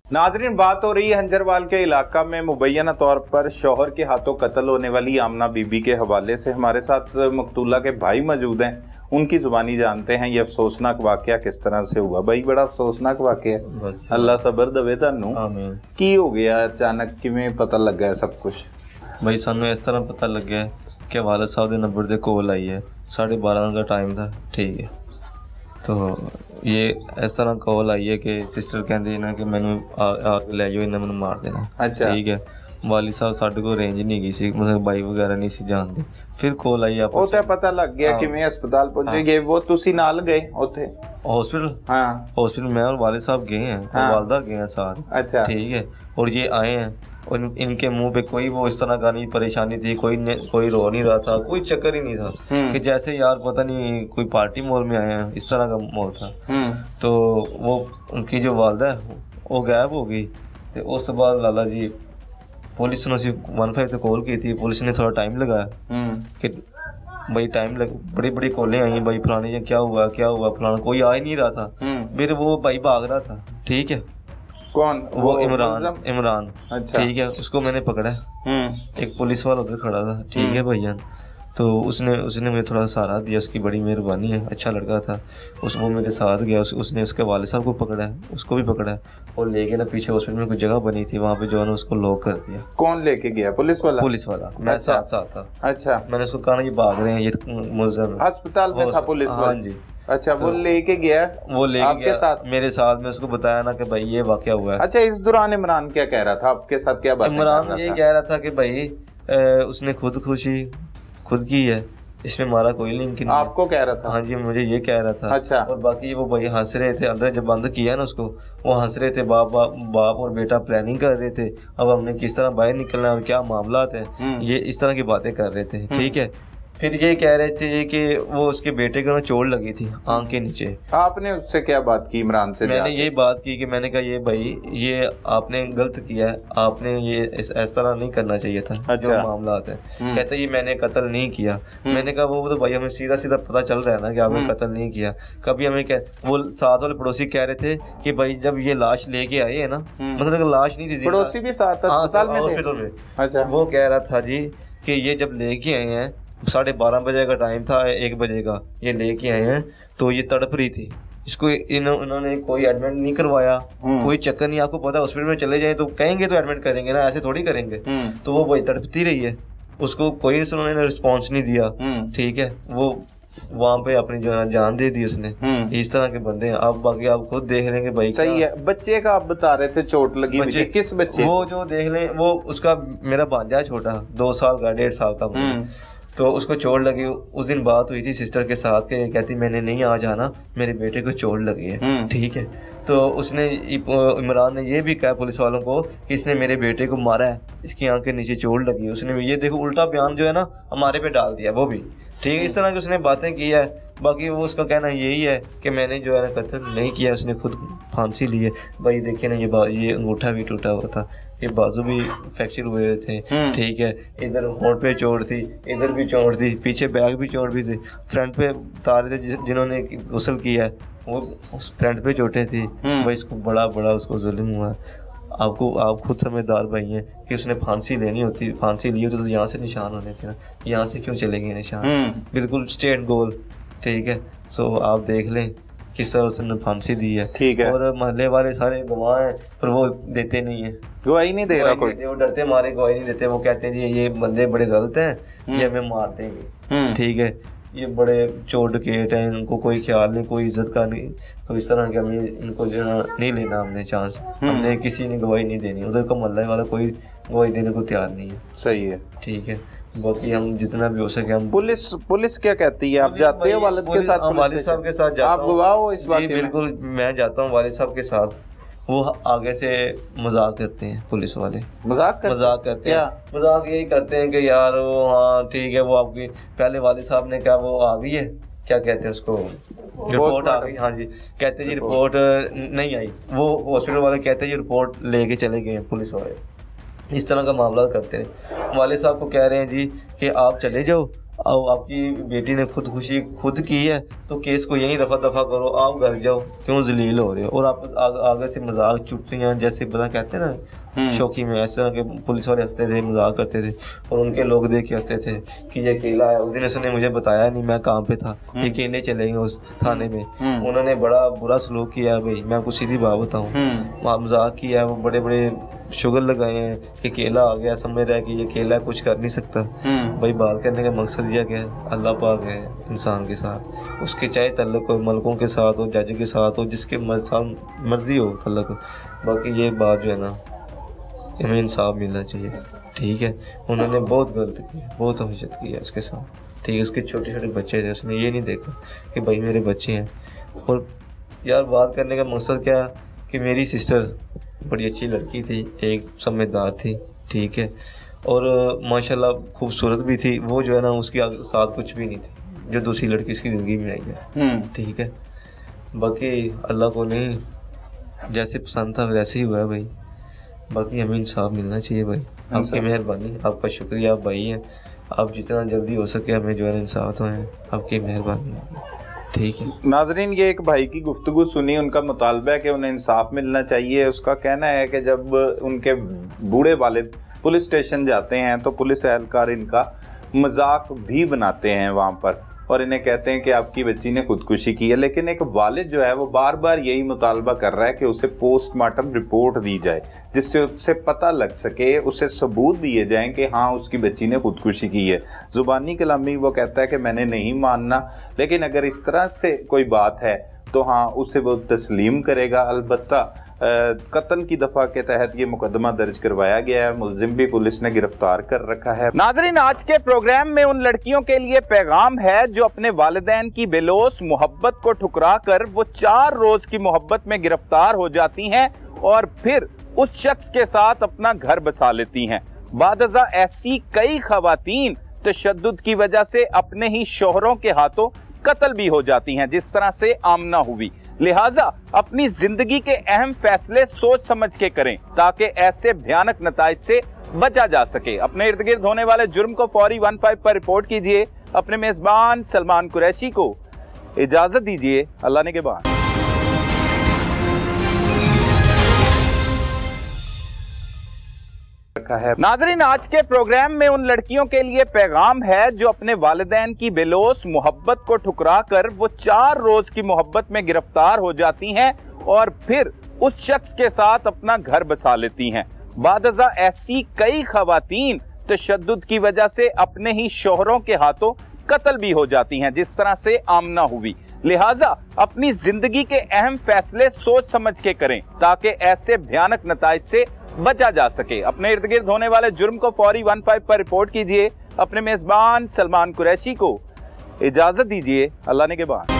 नाज़रीन, बात हो रही है हंजरवाल के इलाका में मुबैना तौर पर शौहर के हाथों कत्ल होने वाली आमना बीबी के हवाले से। हमारे साथ मकतूला के भाई मौजूद हैं, उनकी जुबानी जानते हैं ये अफसोसनाक वाकया किस तरह से हुआ। भाई, बड़ा अफसोसनाक वाकया है, अल्लाह सबर दवे तानू। की हो गया अचानक, किवें पता लगा है सब कुछ? भाई सानू इस तरह पता लग्या कि वालिद साहब के नंबर से कॉल आई है, 12:30 का टाइम था, ठीक है। तो ये इस तरह कॉल आई है कि सिस्टर कहती ना कि मैनू आके ले जाओ, इन्हें मैनू मार देना। अच्छा, ठीक है। वालिद साहब साढ़े को रेंज नहीं गई सी, मतलब बाइक वगैरह नहीं सी जानते। फिर कॉल आई ਉਹ ਤਾਂ ਪਤਾ ਲੱਗ ਗਿਆ ਕਿਵੇਂ ਹਸਪਤਾਲ ਪਹੁੰਚੇ ਗਏ। वो ਤੁਸੀਂ ਨਾਲ ਗਏ ਉੱਥੇ हॉस्पिटल? हाँ, हॉस्पिटल मैं और वालिद साहब गए हैं, हाँ। और वालदा गए हैं साथ। अच्छा, ठीक है। और ये आए हैं और इनके मुंह पे कोई वो इस तरह का नहीं परेशानी थी, कोई रो नहीं रहा था, कोई चक्कर ही नहीं था कि जैसे यार पता नहीं कोई पार्टी मॉल में आए हैं, इस तरह का माहौल था। तो वो उनकी जो वालदा है वो गायब हो गई। तो उस बाद लाला जी पुलिस ने 15 से कॉल की थी, पुलिस ने थोड़ा टाइम लगाया कि भाई टाइम लग, बड़ी बड़ी कॉलें आई भाई फलाने ये क्या हुआ फलाना, कोई आ ही नहीं रहा था। फिर वो भाई भाग रहा था, ठीक है। कौन? वो इमरान। अच्छा, ठीक है। उसको मैंने पकड़ा, एक पुलिस वाला उधर खड़ा था, ठीक है भैया। तो उसने मुझे थोड़ा सहारा दिया, उसकी बड़ी मेहरबानी है, अच्छा लड़का था। वो मेरे साथ गया, उसने उसके वालिद साहब को पकड़ा है, उसको भी पकड़ा है और ले गया ना पीछे हॉस्पिटल में, कोई जगह बनी थी वहाँ पे जो है ना उसको लॉक कर दिया। कौन लेके गया? पुलिस वाला? पुलिस वाला। मैं अच्छा। साथ था। अच्छा, मैंने उसको कहा ना ये भाग रहे हैं, ये मुलज़िम है। अस्पताल में था पुलिस वाला? हाँ जी। अच्छा, वो लेके गया? वो लेके आपके गया साथ? मेरे साथ में उसको बताया ना कि भाई ये वाकया हुआ है। अच्छा, इस दौरान इमरान क्या कह रहा था? आपके साथ क्या बात? इमरान ये कह रहा था कि भाई उसने खुदकुशी खुद की है, इसमें हमारा कोई लिंक नहीं। आपको कह रहा था? हाँ जी, मुझे ये कह रहा था। अच्छा। और बाकी वो भाई हंस रहे थे अंदर, जब बंद किया ना उसको, वो हंस रहे थे, बाप और बेटा प्लानिंग कर रहे थे, अब हमने किस तरह बाहर निकलना है और क्या मामला है, ये इस तरह की बातें कर रहे थे, ठीक है। फिर ये कह रहे थे कि वो उसके बेटे को ना चोट लगी थी आंख के नीचे। आपने उससे क्या बात की इमरान से? मैंने यही बात की कि मैंने कहा ये भाई ये आपने गलत किया है, आपने ये इस तरह नहीं करना चाहिए था। अच्छा। जो मामला है कहते ये मैंने कत्ल नहीं किया। मैंने कहा वो तो भाई हमें सीधा सीधा पता चल रहा है ना कि आपने कत्ल नहीं किया। कभी हमें वो साथ वाले पड़ोसी कह रहे थे कि भाई जब ये लाश लेके आए है ना, मतलब लाश नहीं थी, पड़ोसी भी साथ हॉस्पिटल में। अच्छा। वो कह रहा था जी कि ये जब लेके आए हैं 12:30 बजे का टाइम था, 1 बजे का ये लेके आए हैं, तो ये तड़प रही थी। इसको इन्होंने कोई एडमिट नहीं करवाया, कोई चक्कर नहीं। आपको पता है हॉस्पिटल में चले जाए तो कहेंगे तो एडमिट करेंगे ना, ऐसे थोड़ी करेंगे। तो वो वही तड़पती रही है, उसको कोई उन्होंने रिस्पॉन्स नहीं दिया, ठीक है। वो वहाँ पे अपनी जो है जान दे दी उसने। इस तरह के बंदे हैं। आप बाकी आप खुद देख लेंगे भाई। सही है। बच्चे का आप बता रहे थे चोट लगी हुई थी, किस बच्चे? वो जो देख लें, वो उसका मेरा भांजा है छोटा, 2 साल का 1.5 साल का। तो उसको चोट लगी। उस दिन बात हुई थी सिस्टर के साथ के, कहती मैंने नहीं आ जाना, मेरे बेटे को चोट लगी है, ठीक है। तो उसने इमरान ने ये भी कहा पुलिस वालों को कि इसने मेरे बेटे को मारा है, इसकी आंख के नीचे चोट लगी। उसने ये देखो उल्टा बयान जो है ना हमारे पे डाल दिया वो भी, ठीक है। इस तरह की उसने बातें की है। बाकी वो उसका कहना यही है कि मैंने जो है ना कत्ल नहीं किया, उसने खुद फांसी ली है। भाई देखिए ना ये अंगूठा भी टूटा हुआ था, ये बाजू भी फ्रैक्चर हुए थे, ठीक है। इधर होंठ पे चोट थी, इधर भी चोट थी, पीछे बैग भी चोट भी थी, फ्रंट पे तारे थे जिन्होंने गुस्ल किया है वो उस फ्रंट पे चोटें थी। भाई इसको बड़ा उसको जुल्म हुआ है। आप खुद समझदार भाई हैं कि उसने फांसी लेनी होती, फांसी ली होती तो यहाँ से निशान होने थे ना, यहाँ से क्यों चले गए निशान? बिल्कुल स्ट्रेट गोल, ठीक है। सो आप देख लें किस तरह उसने फांसी दी है, ठीक है। और महल्ले वाले सारे गवाह हैं पर वो देते नहीं है, गवाही नहीं दे रहा कोई। वो डरते मारे गवाही नहीं देते। वो कहते हैं जी ये बंदे बड़े गलत हैं, ये हमें मार देंगे, ठीक है। ये बड़े चोट केट हैं, इनको कोई ख्याल नहीं, कोई इज्जत का नहीं। तो इस तरह के हमें इनको जो है नहीं लेना हमने चांस, हमने किसी ने गवाही नहीं देनी। उधर का मोहल्ले वाला कोई गवाही देने को तैयार नहीं है। सही है, ठीक है। बाकी हम जितना भी हो सके हम पुलिस क्या कहती है? आप जाते हो वालिद के साथ? वालिद साहब के साथ जाता हूं। आप गवाह हो इस बात के? बिल्कुल, मैं जाता हूँ वालिद साहब के साथ। वो आगे से मजाक करते हैं पुलिस वाले, मजाक करते हैं। मजाक यही करते हैं कि यार वो हाँ ठीक है, वो आपकी पहले वालिद साहब ने कहा वो आ गई है, क्या कहते हैं उसको, रिपोर्ट आ गई। हाँ जी, कहते जी रिपोर्ट नहीं आई। वो हॉस्पिटल वाले कहते जी रिपोर्ट लेके चले गए पुलिस वाले। इस तरह का मामला करते हैं। वाले साहब को कह रहे हैं जी कि आप चले जाओ, अब आपकी बेटी ने खुदकुशी खुद की है तो केस को यहीं रफा दफा करो, आप घर जाओ, क्यों जलील हो रहे हो। और आप आगे से मजाक चुटकियाँ जैसे पता कहते हैं ना शौकी में, ऐसे के पुलिस वाले हंसते थे, मजाक करते थे और उनके लोग देख के हंसते थे कि ये अकेला है। उस दिन उसने मुझे बताया नहीं मैं काम पे था, ये अकेले चले गए उस थाने में। उन्होंने बड़ा बुरा सलूक किया भाई, मैं आपको सीधी बात बताऊँ, वहाँ मजाक किया है, वो बड़े बड़े शुगर लगाए हैं कि अकेला आ गया, समझ रहा है कि ये अकेला कुछ कर नहीं सकता। भाई बात करने का मकसद यह क्या है, अल्लाह पाक है इंसान के साथ, उसके चाहे तल्लुक हो मलकों के साथ हो, जज के साथ हो, जिसके मर्जी हो तल्लुक। बाकी ये बात जो है ना, हमें इंसाफ मिलना चाहिए, ठीक है। उन्होंने बहुत गलत किया, बहुत हमेशत किया उसके साथ, ठीक है। उसके छोटे छोटे बच्चे थे, उसने ये नहीं देखा कि भाई मेरे बच्चे हैं। और यार बात करने का मकसद क्या है कि मेरी सिस्टर बड़ी अच्छी लड़की थी, एक समझदार थी, ठीक है, और माशाल्लाह खूबसूरत भी थी। वो जो है ना उसके साथ कुछ भी नहीं थी जो दूसरी लड़की इसकी ज़िंदगी में आई है, ठीक है। बाकी अल्लाह को नहीं, जैसे पसंद था वैसे ही हुआ है भाई। बाकी हमें इंसाफ मिलना चाहिए भाई, आपकी मेहरबानी, आपका शुक्रिया, आप भाई हैं, आप जितना जल्दी हो सके हमें जो है इंसाफ तो है, आपकी मेहरबानी, ठीक है। नाजरीन, ये एक भाई की गुफ्तगू सुनी, उनका मुतालबा है कि उन्हें इंसाफ मिलना चाहिए। उसका कहना है कि जब उनके बूढ़े वालिद पुलिस स्टेशन जाते हैं तो पुलिस एहलकार इनका मजाक भी बनाते हैं वहाँ पर और इन्हें कहते हैं कि आपकी बच्ची ने खुदकुशी की है। लेकिन एक वालिद जो है वो बार बार यही मुतालबा कर रहा है कि उसे पोस्टमार्टम रिपोर्ट दी जाए, जिससे उससे पता लग सके, उसे सबूत दिए जाएं कि हाँ उसकी बच्ची ने खुदकुशी की है। ज़ुबानी कलामी वो कहता है कि मैंने नहीं मानना, लेकिन अगर इस तरह से कोई बात है तो हाँ उसे वो तस्लीम करेगा। अलबत्ता कत्ल की दफा के तहत ये मुकदमा दर्ज करवाया गया है, मुलजिम भी पुलिस ने गिरफ्तार कर रखा है। नाजरीन, आज के प्रोग्राम में उन लड़कियों के लिए पैगाम है जो अपने वालिदैन की बेलोस मोहब्बत को ठुकरा कर वो 4 रोज की मोहब्बत में गिरफ्तार हो जाती हैं और फिर उस शख्स के साथ अपना घर बसा लेती हैं। बादजा ऐसी कई खवातीन तशद्दुद की वजह से अपने ही शोहरों के हाथों कत्ल भी हो जाती हैं, जिस तरह से आमना हुई। लिहाजा अपनी जिंदगी के अहम फैसले सोच समझ के करें ताकि ऐसे भयानक नताइज से बचा जा सके। अपने इर्द गिर्द होने वाले जुर्म को फौरी 15 पर रिपोर्ट कीजिए। अपने मेजबान सलमान कुरैशी को इजाजत दीजिए। अल्लाह ने के बाद। है नाजरीन, आज के प्रोग्राम में उन लड़कियों के लिए पैगाम है जो अपने वालिदैन की बेलोस मोहब्बत को ठुकरा कर वो 4 रोज की मोहब्बत में गिरफ्तार हो जाती हैं और फिर उस शख्स के साथ अपना घर बसा लेती हैं। बादजा ऐसी कई खवातीन तशद्दुद की वजह से अपने ही शोहरों के हाथों कत्ल भी हो जाती हैं, जिस तरह से आमना हुई। लिहाजा अपनी जिंदगी के अहम फैसले सोच समझ के करें ताकि ऐसे भयानक नताइज से बचा जा सके। अपने इर्द गिर्द होने वाले जुर्म को फौरी 15 पर रिपोर्ट कीजिए। अपने मेजबान सलमान कुरैशी को इजाजत दीजिए। अल्लाह ने के बाद।